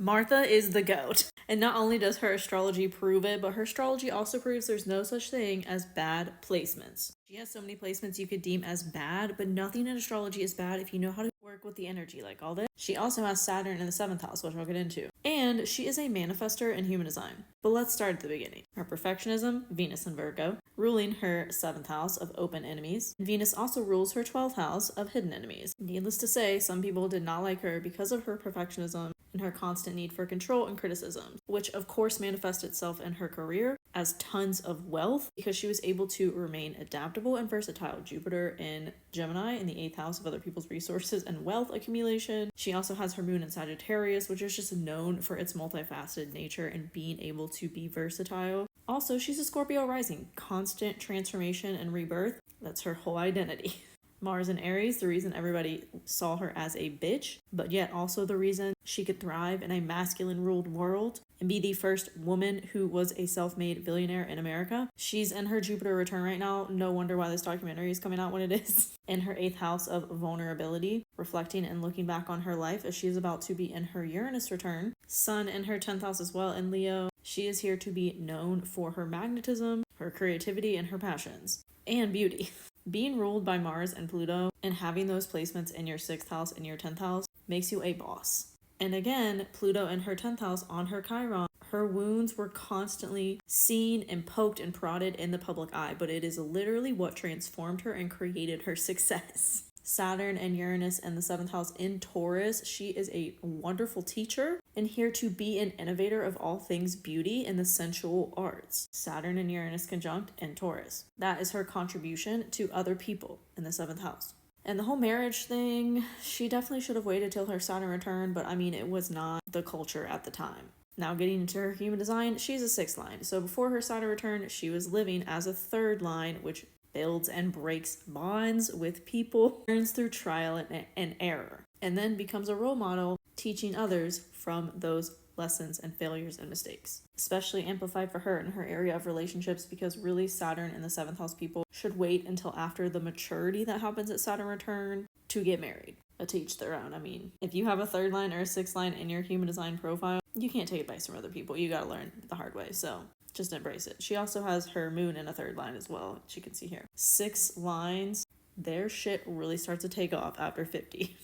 Martha is the GOAT. And not only does her astrology prove it, but her astrology also proves there's no such thing as bad placements. She has so many placements you could deem as bad, but nothing in astrology is bad if you know how to work with the energy like all this. She also has Saturn in the 7th house, which I'll get into. And she is a manifester in human design. But let's start at the beginning. Her perfectionism, Venus in Virgo, ruling her 7th house of open enemies. Venus also rules her 12th house of hidden enemies. Needless to say, some people did not like her because of her perfectionism and her constant need for control and criticism, which of course manifested itself in her career as tons of wealth because she was able to remain adaptable and versatile. Jupiter in Gemini in the 8th house of other people's resources and wealth accumulation. She also has her moon in Sagittarius, which is just known for its multifaceted nature and being able to be versatile. Also, she's a Scorpio rising, constant transformation and rebirth. That's her whole identity. Mars in Aries, the reason everybody saw her as a bitch, but yet also the reason she could thrive in a masculine-ruled world and be the first woman who was a self-made billionaire in America. She's in her Jupiter return right now. No wonder why this documentary is coming out when it is. In her 8th house of vulnerability, reflecting and looking back on her life as she is about to be in her Uranus return. Sun in her 10th house as well in Leo. She is here to be known for her magnetism, her creativity, and her passions. And beauty. Being ruled by Mars and Pluto and having those placements in your 6th house and your 10th house makes you a boss. And again, Pluto in her 10th house on her Chiron, her wounds were constantly seen and poked and prodded in the public eye, but it is literally what transformed her and created her success. Saturn and Uranus in the 7th house in Taurus. She is a wonderful teacher and here to be an innovator of all things beauty and the sensual arts. Saturn and Uranus conjunct in Taurus. That is her contribution to other people in the 7th house. And the whole marriage thing, she definitely should have waited till her Saturn return, but I mean, it was not the culture at the time. Now getting into her human design, she's a 6th line. So before her Saturn return, she was living as a 3rd line, which builds and breaks bonds with people, learns through trial and error, and then becomes a role model, teaching others from those lessons and failures and mistakes. Especially amplified for her in her area of relationships because really Saturn in the 7th house people should wait until after the maturity that happens at Saturn return to get married. But to each their own. I mean, if you have a 3rd line or a 6th line in your human design profile, you can't take advice from other people. You gotta learn the hard way. So just embrace it. She also has her moon in a 3rd line as well, which you can see here. 6 lines, their shit really starts to take off after 50.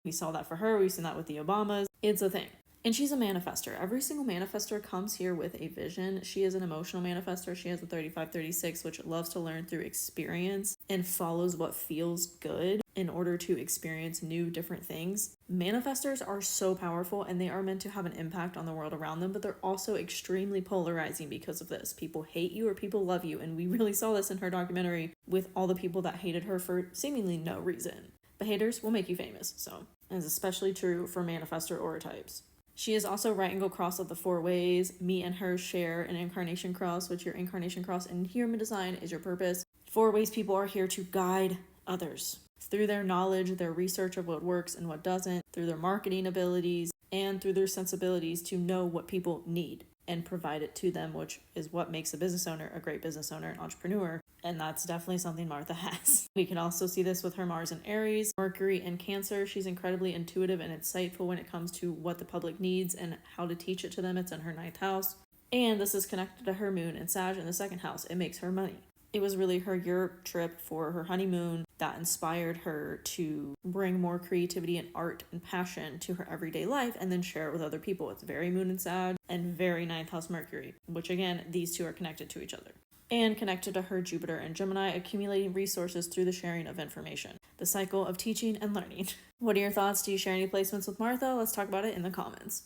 We saw that for her. We've seen that with the Obamas. It's a thing. And she's a manifester. Every single manifester comes here with a vision. She is an emotional manifester. She has a 35-36, which loves to learn through experience and follows what feels good in order to experience new different things. Manifestors are so powerful and they are meant to have an impact on the world around them, but they're also extremely polarizing because of this. People hate you or people love you. And we really saw this in her documentary with all the people that hated her for seemingly no reason. But haters will make you famous. So it's especially true for manifestor aura types. She is also right angle cross of the 4 ways. Me and her share an incarnation cross, which your incarnation cross in human design is your purpose. 4 ways people are here to guide others through their knowledge, their research of what works and what doesn't, through their marketing abilities, and through their sensibilities to know what people need and provide it to them, which is what makes a business owner a great business owner and entrepreneur. And that's definitely something Martha has. We can also see this with her Mars in Aries, Mercury in Cancer. She's incredibly intuitive and insightful when it comes to what the public needs and how to teach it to them. It's in her 9th house. And this is connected to her moon and Sag in the 2nd house. It makes her money. It was really her Europe trip for her honeymoon that inspired her to bring more creativity and art and passion to her everyday life and then share it with other people. It's very moon and Sag and very 9th house Mercury, which again, these two are connected to each other. And connected to her Jupiter and Gemini, accumulating resources through the sharing of information. The cycle of teaching and learning. What are your thoughts? Do you share any placements with Martha? Let's talk about it in the comments.